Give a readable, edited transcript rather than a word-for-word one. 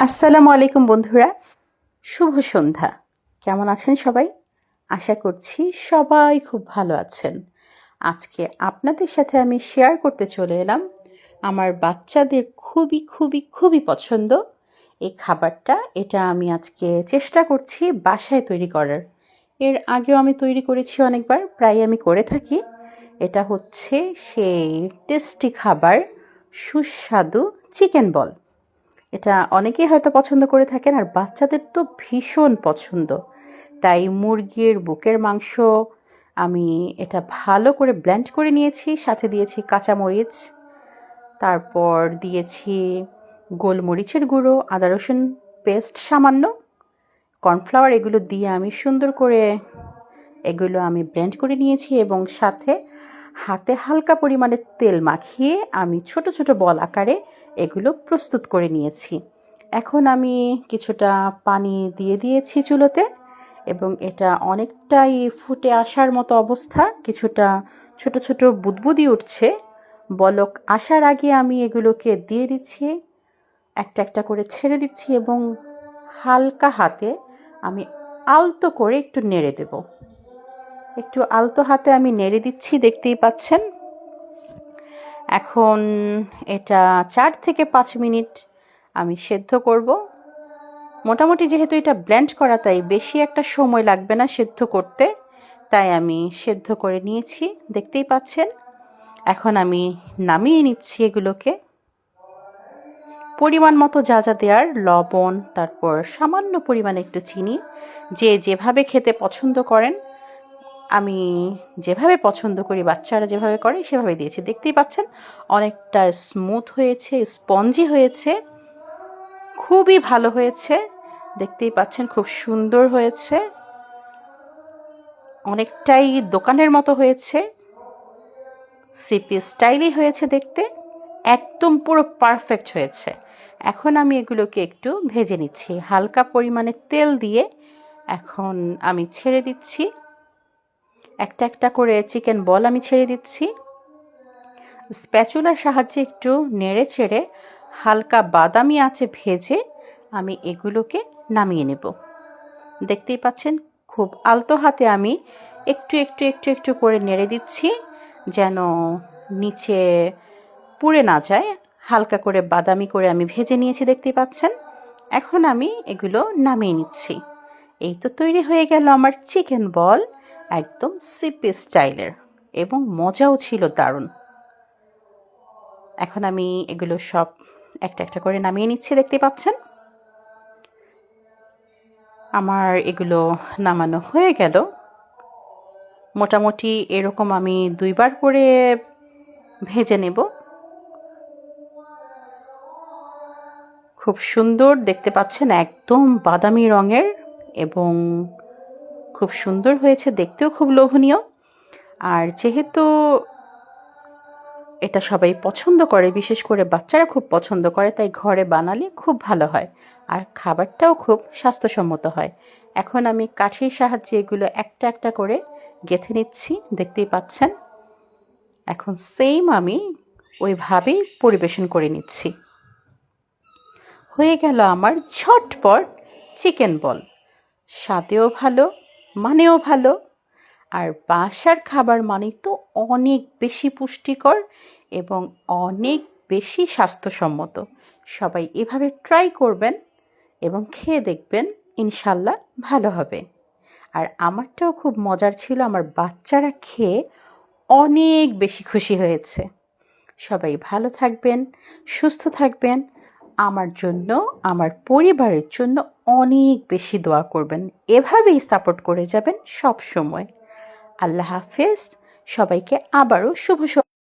আসসালামু আলাইকুম বন্ধুরা, শুভ সন্ধ্যা। কেমন আছেন সবাই? আশা করছি সবাই খুব ভালো আছেন। আজকে আপনাদের সাথে আমি শেয়ার করতে চলে এলাম আমার বাচ্চাদের খুবই খুবই খুবই পছন্দ এই খাবারটা। এটা আমি আজকে চেষ্টা করছি বাসায় তৈরি করার। এর আগেও আমি তৈরি করেছি অনেকবার, প্রায় আমি করে থাকি। এটা হচ্ছে সেই টেস্টি খাবার, সুস্বাদু চিকেন বল। এটা অনেকেই হয়তো পছন্দ করে থাকেন, আর বাচ্চাদের তো ভীষণ পছন্দ। তাই মুরগির বুকের মাংস আমি এটা ভালো করে ব্লেন্ড করে নিয়েছি, সাথে দিয়েছি কাঁচামরিচ, তারপর দিয়েছি গোলমরিচের গুঁড়ো, আদা রসুন পেস্ট সামান্য, কর্নফ্লাওয়ার, এগুলো দিয়ে আমি সুন্দর করে এগুলো আমি ব্লেন্ড করে নিয়েছি এবং সাথে হাতে হালকা পরিমাণে তেল মাখিয়ে আমি ছোট ছোট বল আকারে এগুলো প্রস্তুত করে নিয়েছি। এখন আমি কিছুটা পানি দিয়ে দিয়েছি চুলোতে এবং এটা অনেকটাই ফুটে আসার মতো অবস্থা, কিছুটা ছোট ছোট বুদবুদি উঠছে। বলক আসার আগে আমি এগুলোকে দিয়ে দিচ্ছি, একটা একটা করে ছেড়ে দিচ্ছি এবং হালকা হাতে আমি আলতো করে একটু নেড়ে দেব। একটু আলতো হাতে আমি নেড়ে দিচ্ছি, দেখতেই পাচ্ছেন। এখন এটা 4 থেকে 5 মিনিট আমি সেদ্ধ করব। মোটামুটি যেহেতু এটা ব্লেন্ড করা, তাই বেশি একটা সময় লাগবে না সেদ্ধ করতে, তাই আমি সেদ্ধ করে নিয়েছি, দেখতেই পাচ্ছেন। এখন আমি নামিয়ে নিচ্ছি এগুলোকে। পরিমাণ মতো যা যা দেওয়ার, লবণ, তারপর সামান্য পরিমাণে একটু চিনি, যে যেভাবে খেতে পছন্দ করেন। আমি যেভাবে পছন্দ করি, বাচ্চারা যেভাবে করে সেভাবে দিয়েছি, দেখতেই পাচ্ছেন। অনেকটা স্মুথ হয়েছে, স্পঞ্জি হয়েছে, খুবই ভালো হয়েছে, দেখতেই পাচ্ছেন। খুব সুন্দর হয়েছে, অনেকটাই দোকানের মতো হয়েছে, সিপি স্টাইলই হয়েছে দেখতে, একদম পুরো পারফেক্ট হয়েছে। এখন আমি এগুলোকে একটু ভেজে নিচ্ছি হালকা পরিমাণে তেল দিয়ে। এখন আমি ছেড়ে দিচ্ছি, একটা একটা করে চিকেন বল আমি ছেড়ে দিচ্ছি। স্প্যাচুলার সাহায্যে একটু নেড়ে চেড়ে হালকা বাদামি আঁচে ভেজে আমি এগুলোকে নামিয়ে নেব। দেখতেই পাচ্ছেন, খুব আলতো হাতে আমি একটু একটু একটু একটু করে নেড়ে দিচ্ছি যেন নিচে পুড়ে না যায়। হালকা করে বাদামি করে আমি ভেজে নিয়েছি, দেখতেই পাচ্ছেন। এখন আমি এগুলো নামিয়ে নিচ্ছি। এই তো তৈরি হয়ে গেল আমার চিকেন বল, একদম সিপি স্টাইলের, এবং মজাও ছিল দারুণ। এখন আমি এগুলো সব একটা একটা করে নামিয়ে নিচ্ছি, দেখতে পাচ্ছেন। আমার এগুলো নামানো হয়ে গেল। মোটামুটি এরকম আমি 2 বার করে ভেজে নেব। খুব সুন্দর দেখতে পাচ্ছেন, একদম বাদামি রঙের, এবং খুব সুন্দর হয়েছে, দেখতেও খুব লোভনীয়। আর যেহেতু এটা সবাই পছন্দ করে, বিশেষ করে বাচ্চারা খুব পছন্দ করে, তাই ঘরে বানালে খুব ভালো হয়, আর খাবারটাও খুব স্বাস্থ্যসম্মত হয়। এখন আমি কাঠির সাহায্যে এগুলো একটা একটা করে গেঁথে নিচ্ছি, দেখতেই পাচ্ছেন। এখন সেম আমি ওইভাবেই পরিবেশন করে নিচ্ছি। হয়ে গেল আমার ঝটপট চিকেন বল, স্বাদেও ভালো, মানেও ভালো। আর বাসার খাবার মানেই তো অনেক বেশি পুষ্টিকর এবং অনেক বেশি স্বাস্থ্যসম্মত। সবাই এভাবে ট্রাই করবেন এবং খেয়ে দেখবেন, ইনশাল্লাহ ভালো হবে। আর আমারটাও খুব মজার ছিল, আমার বাচ্চারা খেয়ে অনেক বেশি খুশি হয়েছে। সবাই ভালো থাকবেন, সুস্থ থাকবেন, আমার জন্য, আমার পরিবারের জন্য অনেক বেশি দোয়া করবেন। এভাবেই সাপোর্ট করে যাবেন সব সময়। আল্লাহ হাফেজ। সবাইকে আবারও শুভ